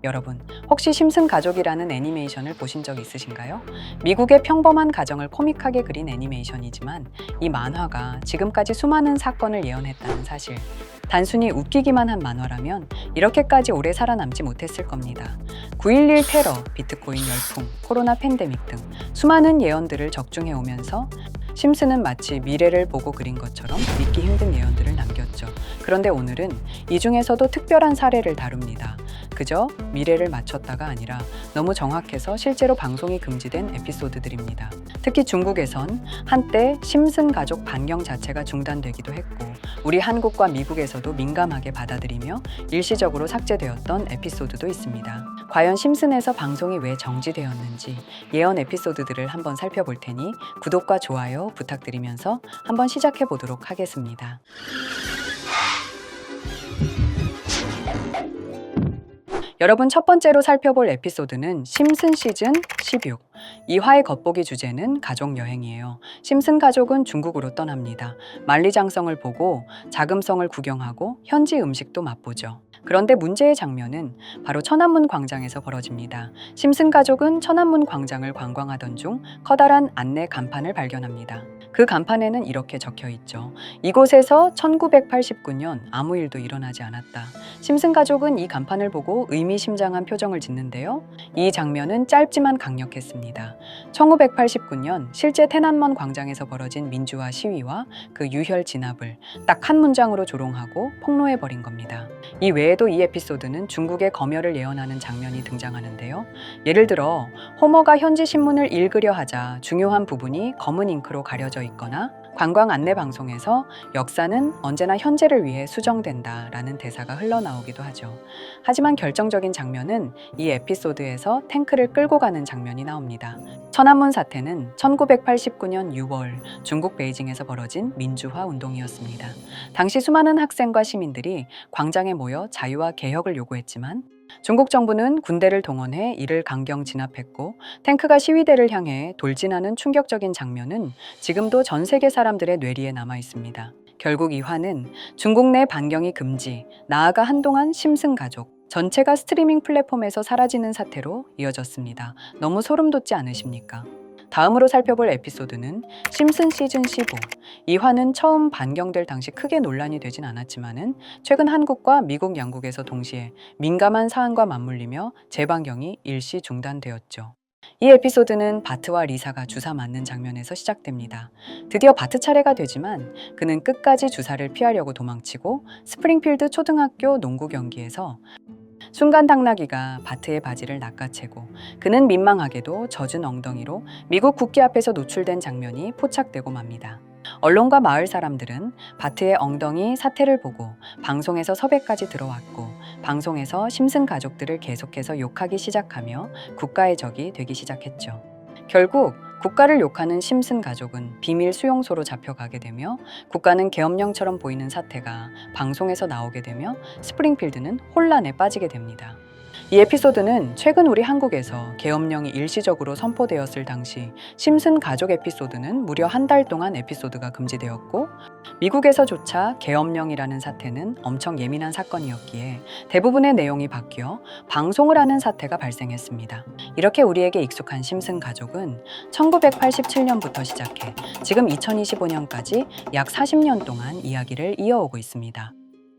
여러분, 혹시 심슨 가족이라는 애니메이션을 보신 적 있으신가요? 미국의 평범한 가정을 코믹하게 그린 애니메이션이지만 이 만화가 지금까지 수많은 사건을 예언했다는 사실. 단순히 웃기기만 한 만화라면 이렇게까지 오래 살아남지 못했을 겁니다. 9.11 테러, 비트코인 열풍, 코로나 팬데믹 등 수많은 예언들을 적중해 오면서 심슨은 마치 미래를 보고 그린 것처럼 믿기 힘든 예언들을 남겼죠. 그런데 오늘은 이 중에서도 특별한 사례를 다룹니다. 그저 미래를 맞췄다가 아니라 너무 정확해서 실제로 방송이 금지된 에피소드들입니다. 특히 중국에선 한때 심슨 가족 반경 자체가 중단되기도 했고 우리 한국과 미국에서도 민감하게 받아들이며 일시적으로 삭제되었던 에피소드도 있습니다. 과연 심슨에서 방송이 왜 정지되었는지 예언 에피소드들을 한번 살펴볼 테니 구독과 좋아요 부탁드리면서 한번 시작해 보도록 하겠습니다. 여러분, 첫 번째로 살펴볼 에피소드는 심슨 시즌 16. 2화의 겉보기 주제는 가족 여행이에요. 심슨 가족은 중국으로 떠납니다. 만리장성을 보고 자금성을 구경하고 현지 음식도 맛보죠. 그런데 문제의 장면은 바로 천안문 광장에서 벌어집니다. 심슨 가족은 천안문 광장을 관광하던 중 커다란 안내 간판을 발견합니다. 그 간판에는 이렇게 적혀 있죠. 이곳에서 1989년 아무 일도 일어나지 않았다. 심슨 가족은 이 간판을 보고 의미심장한 표정을 짓는데요. 이 장면은 짧지만 강력했습니다. 1989년 실제天安문 광장에서 벌어진 민주화 시위와 그 유혈 진압을 딱 한 문장으로 조롱하고 폭로해버린 겁니다. 이 외에도 이 에피소드는 중국의 검열을 예언하는 장면이 등장하는데요. 예를 들어 호머가 현지 신문을 읽으려 하자 중요한 부분이 검은 잉크로 가려져 있거나 관광 안내 방송에서 역사는 언제나 현재를 위해 수정된다 라는 대사가 흘러나오기도 하죠. 하지만 결정적인 장면은 이 에피소드에서 탱크를 끌고 가는 장면이 나옵니다. 천안문 사태는 1989년 6월 중국 베이징에서 벌어진 민주화 운동이었습니다. 당시 수많은 학생과 시민들이 광장에 모여 자유와 개혁을 요구했지만 중국 정부는 군대를 동원해 이를 강경 진압했고 탱크가 시위대를 향해 돌진하는 충격적인 장면은 지금도 전 세계 사람들의 뇌리에 남아 있습니다. 결국 이 화는 중국 내 반경이 금지, 나아가 한동안 심슨 가족 전체가 스트리밍 플랫폼에서 사라지는 사태로 이어졌습니다. 너무 소름 돋지 않으십니까? 다음으로 살펴볼 에피소드는 심슨 시즌 15. 이 화는 처음 반경될 당시 크게 논란이 되진 않았지만은 최근 한국과 미국 양국에서 동시에 민감한 사안과 맞물리며 재방영이 일시 중단되었죠. 이 에피소드는 바트와 리사가 주사 맞는 장면에서 시작됩니다. 드디어 바트 차례가 되지만 그는 끝까지 주사를 피하려고 도망치고 스프링필드 초등학교 농구 경기에서 순간 당나귀가 바트의 바지를 낚아채고 그는 민망하게도 젖은 엉덩이로 미국 국기 앞에서 노출된 장면이 포착되고 맙니다. 언론과 마을 사람들은 바트의 엉덩이 사태를 보고 방송에서 섭외까지 들어왔고 방송에서 심슨 가족들을 계속해서 욕하기 시작하며 국가의 적이 되기 시작했죠. 결국 국가를 욕하는 심슨 가족은 비밀 수용소로 잡혀가게 되며 국가는 계엄령처럼 보이는 사태가 방송에서 나오게 되며 스프링필드는 혼란에 빠지게 됩니다. 이 에피소드는 최근 우리 한국에서 계엄령이 일시적으로 선포되었을 당시 심슨 가족 에피소드는 무려 한 달 동안 에피소드가 금지되었고 미국에서조차 계엄령이라는 사태는 엄청 예민한 사건이었기에 대부분의 내용이 바뀌어 방송을 하는 사태가 발생했습니다. 이렇게 우리에게 익숙한 심슨 가족은 1987년부터 시작해 지금 2025년까지 약 40년 동안 이야기를 이어오고 있습니다.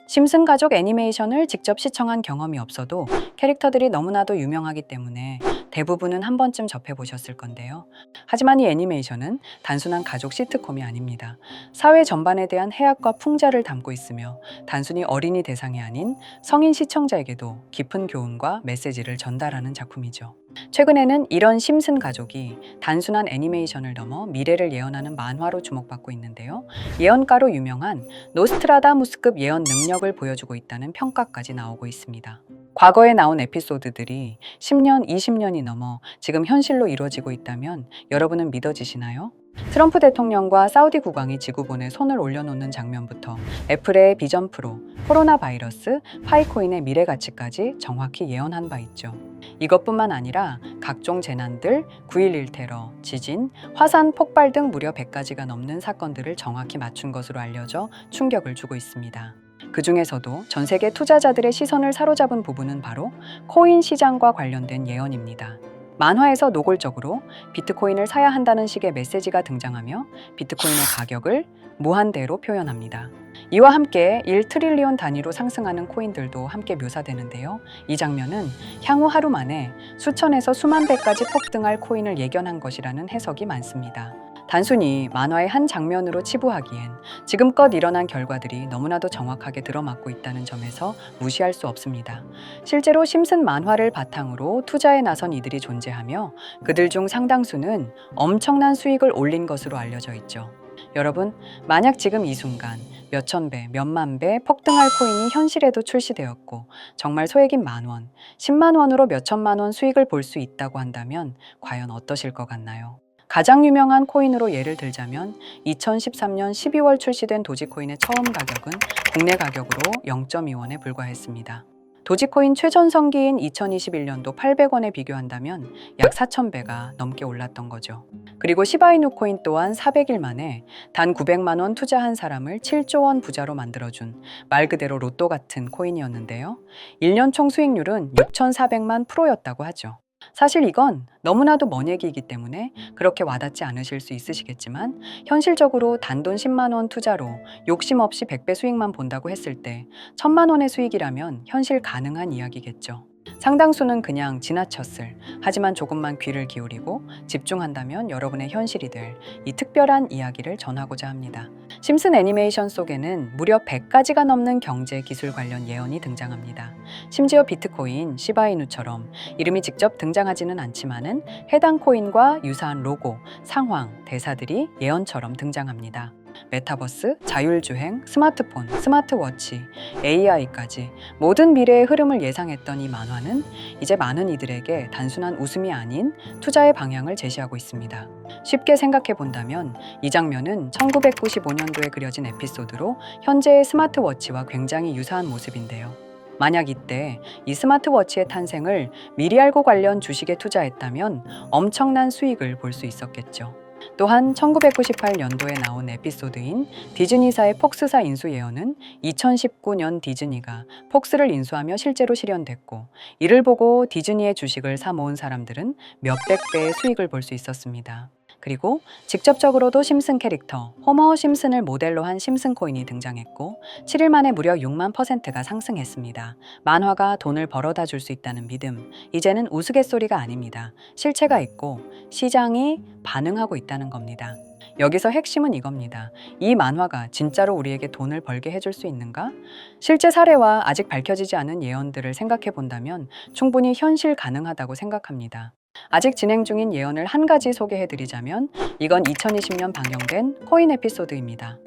심슨 가족 애니메이션을 직접 시청한 경험이 없어도 캐릭터들이 너무나도 유명하기 때문에 대부분은 한 번쯤 접해보셨을 건데요. 하지만 이 애니메이션은 단순한 가족 시트콤이 아닙니다. 사회 전반에 대한 해악과 풍자를 담고 있으며 단순히 어린이 대상이 아닌 성인 시청자에게도 깊은 교훈과 메시지를 전달하는 작품이죠. 최근에는 이런 심슨 가족이 단순한 애니메이션을 넘어 미래를 예언하는 만화로 주목받고 있는데요. 예언가로 유명한 노스트라다무스급 예언 능력을 보여주고 있다는 평가까지 나오고 있습니다. 과거에 나온 에피소드들이 10년, 20년이 넘어 지금 현실로 이루어지고 있다면 여러분은 믿어지시나요? 트럼프 대통령과 사우디 국왕이 지구본에 손을 올려놓는 장면부터 애플의 비전 프로, 코로나 바이러스, 파이코인의 미래 가치까지 정확히 예언한 바 있죠. 이것뿐만 아니라 각종 재난들, 9.11 테러, 지진, 화산 폭발 등 무려 100가지가 넘는 사건들을 정확히 맞춘 것으로 알려져 충격을 주고 있습니다. 그 중에서도 전 세계 투자자들의 시선을 사로잡은 부분은 바로 코인 시장과 관련된 예언입니다. 만화에서 노골적으로 비트코인을 사야 한다는 식의 메시지가 등장하며 비트코인의 가격을 무한대로 표현합니다. 이와 함께 1트릴리온 단위로 상승하는 코인들도 함께 묘사되는데요. 이 장면은 향후 하루 만에 수천에서 수만 배까지 폭등할 코인을 예견한 것이라는 해석이 많습니다. 단순히 만화의 한 장면으로 치부하기엔 지금껏 일어난 결과들이 너무나도 정확하게 들어맞고 있다는 점에서 무시할 수 없습니다. 실제로 심슨 만화를 바탕으로 투자에 나선 이들이 존재하며 그들 중 상당수는 엄청난 수익을 올린 것으로 알려져 있죠. 여러분, 만약 지금 이 순간 몇천 배, 몇만 배 폭등할 코인이 현실에도 출시되었고 정말 소액인 만 원, 10만 원으로 몇천만 원 수익을 볼 수 있다고 한다면 과연 어떠실 것 같나요? 가장 유명한 코인으로 예를 들자면 2013년 12월 출시된 도지코인의 처음 가격은 국내 가격으로 0.2원에 불과했습니다. 도지코인 최전성기인 2021년도 800원에 비교한다면 약 4,000배가 넘게 올랐던 거죠. 그리고 시바이누 코인 또한 400일 만에 단 900만 원 투자한 사람을 7조 원 부자로 만들어준 말 그대로 로또 같은 코인이었는데요. 1년 총 수익률은 6,400만 프로였다고 하죠. 사실 이건 너무나도 먼 얘기이기 때문에 그렇게 와닿지 않으실 수 있으시겠지만 현실적으로 단돈 10만 원 투자로 욕심 없이 100배 수익만 본다고 했을 때 1,000만 원의 수익이라면 현실 가능한 이야기겠죠. 상당수는 그냥 지나쳤을, 하지만 조금만 귀를 기울이고 집중한다면 여러분의 현실이 될 이 특별한 이야기를 전하고자 합니다. 심슨 애니메이션 속에는 무려 100가지가 넘는 경제 기술 관련 예언이 등장합니다. 심지어 비트코인, 시바이누처럼 이름이 직접 등장하지는 않지만은 해당 코인과 유사한 로고, 상황, 대사들이 예언처럼 등장합니다. 메타버스, 자율주행, 스마트폰, 스마트워치, AI까지 모든 미래의 흐름을 예상했던 이 만화는 이제 많은 이들에게 단순한 웃음이 아닌 투자의 방향을 제시하고 있습니다. 쉽게 생각해 본다면 이 장면은 1995년도에 그려진 에피소드로 현재의 스마트워치와 굉장히 유사한 모습인데요. 만약 이때 이 스마트워치의 탄생을 미리 알고 관련 주식에 투자했다면 엄청난 수익을 볼 수 있었겠죠. 또한 1998년도에 나온 에피소드인 디즈니사의 폭스사 인수 예언은 2019년 디즈니가 폭스를 인수하며 실제로 실현됐고 이를 보고 디즈니의 주식을 사 모은 사람들은 몇백 배의 수익을 볼 수 있었습니다. 그리고 직접적으로도 심슨 캐릭터 호머 심슨을 모델로 한 심슨 코인이 등장했고 7일 만에 무려 6만 %가 상승했습니다. 만화가 돈을 벌어다 줄 수 있다는 믿음, 이제는 우스갯소리가 아닙니다. 실체가 있고 시장이 반응하고 있다는 겁니다. 여기서 핵심은 이겁니다. 이 만화가 진짜로 우리에게 돈을 벌게 해줄 수 있는가? 실제 사례와 아직 밝혀지지 않은 예언들을 생각해 본다면 충분히 현실 가능하다고 생각합니다. 아직 진행 중인 예언을 한 가지 소개해드리자면 이건 2020년 방영된 코인 에피소드입니다.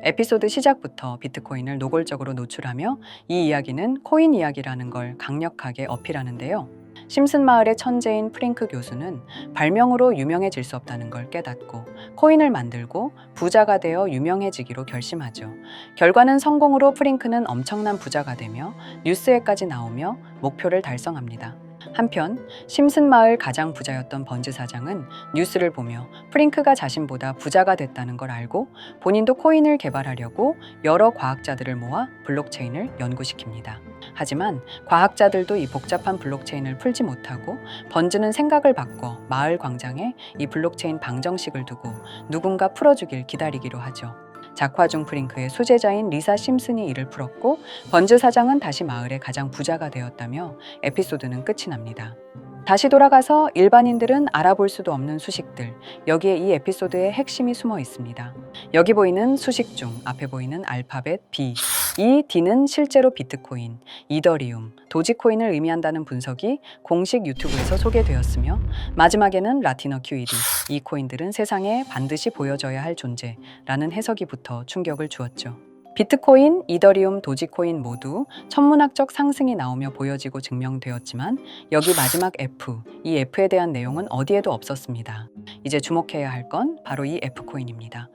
에피소드 시작부터 비트코인을 노골적으로 노출하며 이 이야기는 코인 이야기라는 걸 강력하게 어필하는데요. 심슨 마을의 천재인 프링크 교수는 발명으로 유명해질 수 없다는 걸 깨닫고 코인을 만들고 부자가 되어 유명해지기로 결심하죠. 결과는 성공으로 프링크는 엄청난 부자가 되며 뉴스에까지 나오며 목표를 달성합니다. 한편 심슨 마을 가장 부자였던 번즈 사장은 뉴스를 보며 프링크가 자신보다 부자가 됐다는 걸 알고 본인도 코인을 개발하려고 여러 과학자들을 모아 블록체인을 연구시킵니다. 하지만 과학자들도 이 복잡한 블록체인을 풀지 못하고 번즈는 생각을 바꿔 마을 광장에 이 블록체인 방정식을 두고 누군가 풀어주길 기다리기로 하죠. 작화 중 프링크의 수제자인 리사 심슨이 이를 풀었고 번즈 사장은 다시 마을의 가장 부자가 되었다며 에피소드는 끝이 납니다. 다시 돌아가서 일반인들은 알아볼 수도 없는 수식들, 여기에 이 에피소드의 핵심이 숨어 있습니다. 여기 보이는 수식 중 앞에 보이는 알파벳 B, 이 D는 실제로 비트코인, 이더리움, 도지코인을 의미한다는 분석이 공식 유튜브에서 소개되었으며 마지막에는 라티너 QED, 이 코인들은 세상에 반드시 보여져야 할 존재라는 해석이 붙어 충격을 주었죠. 비트코인, 이더리움, 도지코인 모두 천문학적 상승이 나오며 보여지고 증명되었지만 여기 마지막 F, 이 F에 대한 내용은 어디에도 없었습니다. 이제 주목해야 할 건 바로 이 F코인입니다.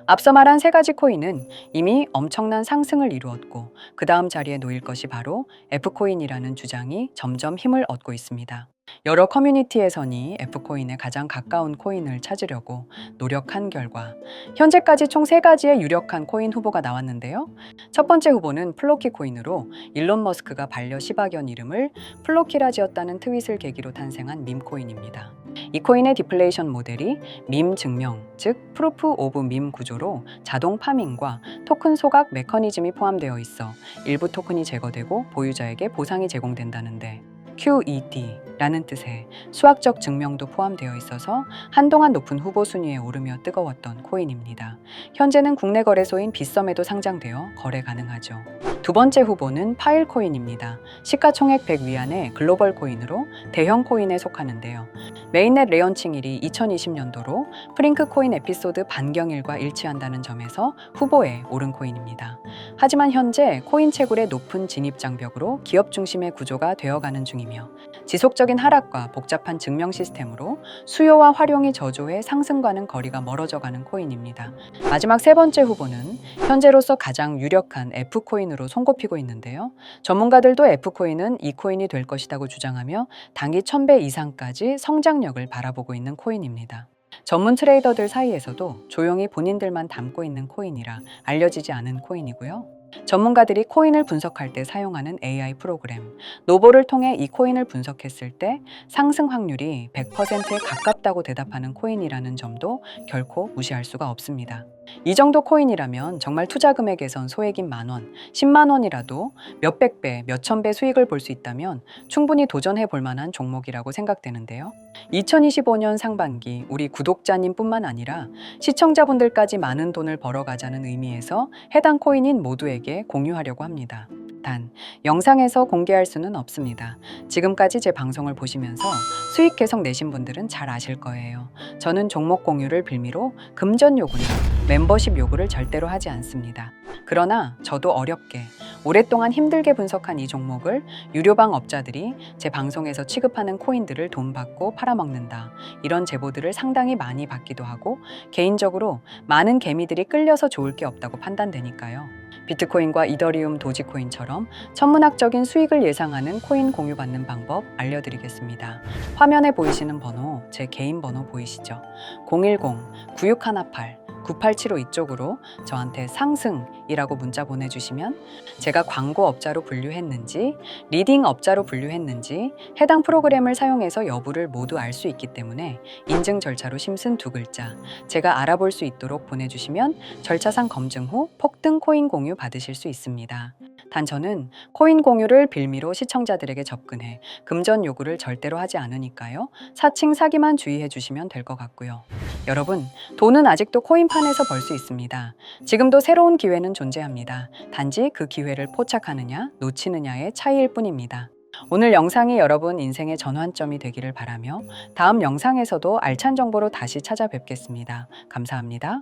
앞서 말한 세 가지 코인은 이미 엄청난 상승을 이루었고 그 다음 자리에 놓일 것이 바로 F코인이라는 주장이 점점 힘을 얻고 있습니다. 여러 커뮤니티에서는 F코인에 가장 가까운 코인을 찾으려고 노력한 결과 현재까지 총 3가지의 유력한 코인 후보가 나왔는데요. 첫 번째 후보는 플로키 코인으로 일론 머스크가 반려 시바견 이름을 플로키라 지었다는 트윗을 계기로 탄생한 밈코인입니다. 이 코인의 디플레이션 모델이 밈 증명, 즉 프루프 오브 밈 구조로 자동 파밍과 토큰 소각 메커니즘이 포함되어 있어 일부 토큰이 제거되고 보유자에게 보상이 제공된다는데 QED라는 뜻의 수학적 증명도 포함되어 있어서 한동안 높은 후보 순위에 오르며 뜨거웠던 코인입니다. 현재는 국내 거래소인 빗썸에도 상장되어 거래 가능하죠. 두 번째 후보는 파일코인입니다. 시가총액 100 위안의 글로벌 코인으로 대형 코인에 속하는데요. 메인넷 레언칭일이 2020년도로 프링크 코인 에피소드 반경일과 일치한다는 점에서 후보에 오른 코인입니다. 하지만 현재 코인 채굴의 높은 진입 장벽으로 기업 중심의 구조가 되어가는 중이며 지속적인 하락과 복잡한 증명 시스템으로 수요와 활용이 저조해 상승과는 거리가 멀어져가는 코인입니다. 마지막 세 번째 후보는 현재로서 가장 유력한 F코인으로 손꼽히고 있는데요. 전문가들도 F코인은 이 코인이 될 것이라고 주장하며 단기 1000배 이상까지 성장력을 바라보고 있는 코인입니다. 전문 트레이더들 사이에서도 조용히 본인들만 담고 있는 코인이라 알려지지 않은 코인이고요. 전문가들이 코인을 분석할 때 사용하는 AI 프로그램 노보를 통해 이 코인을 분석했을 때 상승 확률이 100%에 가깝다고 대답하는 코인이라는 점도 결코 무시할 수가 없습니다. 이 정도 코인이라면 정말 투자 금액에선 소액인 만원, 10만 원이라도 몇백 배, 몇천 배 수익을 볼 수 있다면 충분히 도전해 볼 만한 종목이라고 생각되는데요. 2025년 상반기 우리 구독자님뿐만 아니라 시청자분들까지 많은 돈을 벌어가자는 의미에서 해당 코인인 모두에게 공유하려고 합니다. 단, 영상에서 공개할 수는 없습니다. 지금까지 제 방송을 보시면서 수익 계속 내신 분들은 잘 아실 거예요. 저는 종목 공유를 빌미로 금전 요구나 멤버십 요구를 절대로 하지 않습니다. 그러나 저도 어렵게 오랫동안 힘들게 분석한 이 종목을 유료방 업자들이 제 방송에서 취급하는 코인들을 돈 받고 팔아먹는다. 이런 제보들을 상당히 많이 받기도 하고 개인적으로 많은 개미들이 끌려서 좋을 게 없다고 판단되니까요. 비트코인과 이더리움, 도지코인처럼 천문학적인 수익을 예상하는 코인 공유받는 방법 알려드리겠습니다. 화면에 보이시는 번호, 제 개인 번호 보이시죠? 010-9618-9875 이쪽으로 저한테 상승이라고 문자 보내주시면 제가 광고 업자로 분류했는지 리딩 업자로 분류했는지 해당 프로그램을 사용해서 여부를 모두 알 수 있기 때문에 인증 절차로 심슨 2글자 제가 알아볼 수 있도록 보내주시면 절차상 검증 후 폭등 코인 공유 받으실 수 있습니다. 단 저는 코인 공유를 빌미로 시청자들에게 접근해 금전 요구를 절대로 하지 않으니까요. 사칭 사기만 주의해 주시면 될 것 같고요. 여러분, 돈은 아직도 코인판에서 벌 수 있습니다. 지금도 새로운 기회는 존재합니다. 단지 그 기회를 포착하느냐, 놓치느냐의 차이일 뿐입니다. 오늘 영상이 여러분 인생의 전환점이 되기를 바라며 다음 영상에서도 알찬 정보로 다시 찾아뵙겠습니다. 감사합니다.